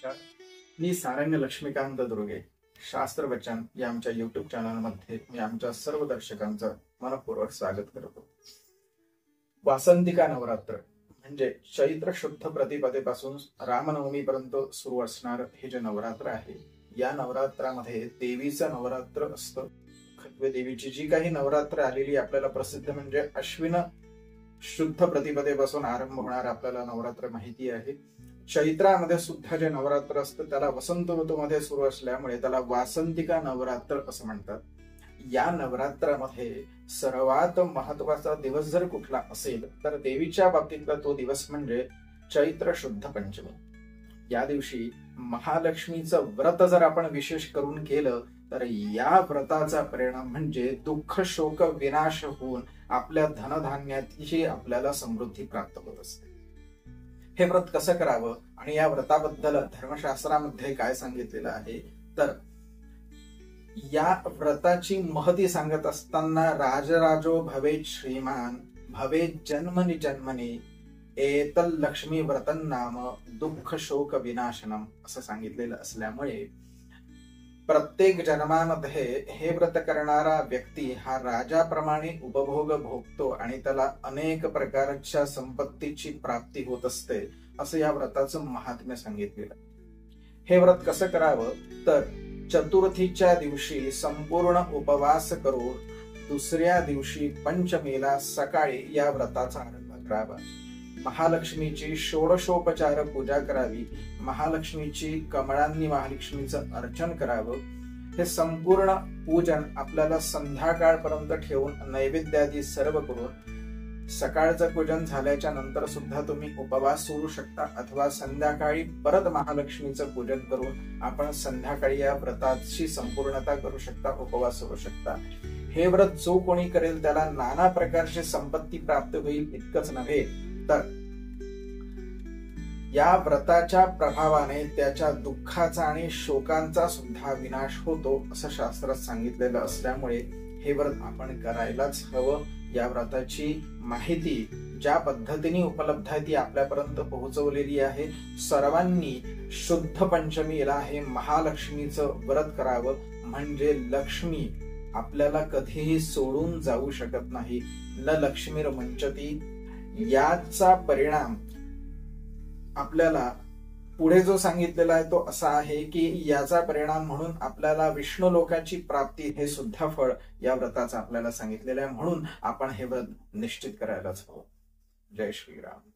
नमस्कार. मी सारंग लक्ष्मीकांत दुर्गे. शास्त्रवचन या आमच्या युट्यूब चॅनलमध्ये मी आमच्या सर्व दर्शकांचं मनपूर्वक स्वागत करतो. वासंतिका नवरात्र म्हणजे चैत्र शुद्ध प्रतिपदेपासून रामनवमीपर्यंत सुरू असणार हे जे नवरात्र आहे, या नवरात्रामध्ये देवीचं नवरात्र असतं. खत्वे देवीची जी काही नवरात्र आलेली आपल्याला प्रसिद्ध म्हणजे अश्विन शुद्ध प्रतिपदेपासून आरंभ होणार आपल्याला नवरात्र माहिती आहे. चैत्रामध्ये सुद्धा जे नवरात्र असतं त्याला वसंत ऋतूमध्ये सुरू असल्यामुळे त्याला वासंतिका नवरात्र असं म्हणतात. या नवरात्रामध्ये सर्वात महत्वाचा दिवस जर कुठला असेल तर देवीच्या बाबतीतला तो दिवस म्हणजे चैत्र शुद्ध पंचमी. या दिवशी महालक्ष्मीचं व्रत जर आपण विशेष करून केलं तर या व्रताचा परिणाम म्हणजे दुःख शोक विनाश होऊन आपल्या धनधान्याची आपल्याला समृद्धी प्राप्त होत असते. हे व्रत कसं करावं आणि या व्रताबद्दल धर्मशास्त्रामध्ये काय सांगितलेलं आहे तर या व्रताची महती सांगत असताना राजराजो भवेत श्रीमान भवेत जन्मनि जन्मनि एतल लक्ष्मी व्रतन नाम दुःख शोक विनाशनम असं सांगितलेलं असल्यामुळे प्रत्येक जन्मामध्ये हे व्रत करणारा व्यक्ती हा राजाप्रमाणे उपभोग भोगतो आणि त्याला अनेक प्रकारच्या संपत्तीची प्राप्ती होत असते असं या व्रताचं महात्म्य सांगितलेलं. हे व्रत कसं करावं तर चतुर्थीच्या दिवशी संपूर्ण उपवास करून दुसऱ्या दिवशी पंचमीला सकाळी या व्रताचा आरंभ करावा. महालक्ष्मीची षोडशोपचार पूजा करावी. महालक्ष्मीची कमळांनी महालक्ष्मीचं अर्चन करावं. हे संपूर्ण पूजन आपल्याला संध्याकाळपर्यंत ठेवून नैवेद्यादी सर्व करून सकाळचं पूजन झाल्याच्या नंतर सुद्धा तुम्ही उपवास सोडू शकता अथवा संध्याकाळी परत महालक्ष्मीचं पूजन करून आपण संध्याकाळी या व्रताची संपूर्णता करू शकता, उपवास सोडू शकता. हे व्रत जो कोणी करेल त्याला नाना प्रकारची संपत्ती प्राप्त होईल. इतकंच नव्हे तर या व्रताच्या प्रभावाने त्याच्या दुःखाचा आणि शोकांचा सुद्धा विनाश होतो असं शास्त्रात सांगितलेलं असल्यामुळे हे व्रत आपण करायलाच हवं. या व्रताची माहिती ज्या पद्धतीने उपलब्ध आहे ती आपल्यापर्यंत पोहोचवलेली आहे. सर्वांनी शुद्ध पंचमीला हे महालक्ष्मीचं व्रत करावं म्हणजे लक्ष्मी आपल्याला कधीही सोडून जाऊ शकत नाही. न लक्ष्मीर मंचती. याचा परिणाम आपल्याला पुढे जो सांगितलेला आहे तो असा आहे की याचा परिणाम म्हणून आपल्याला विष्णू लोकाची प्राप्ती हे सुद्धा फळ या व्रताचं आपल्याला सांगितलेलं आहे. म्हणून आपण हे व्रत निश्चित करायलाच हवं. जय श्रीराम.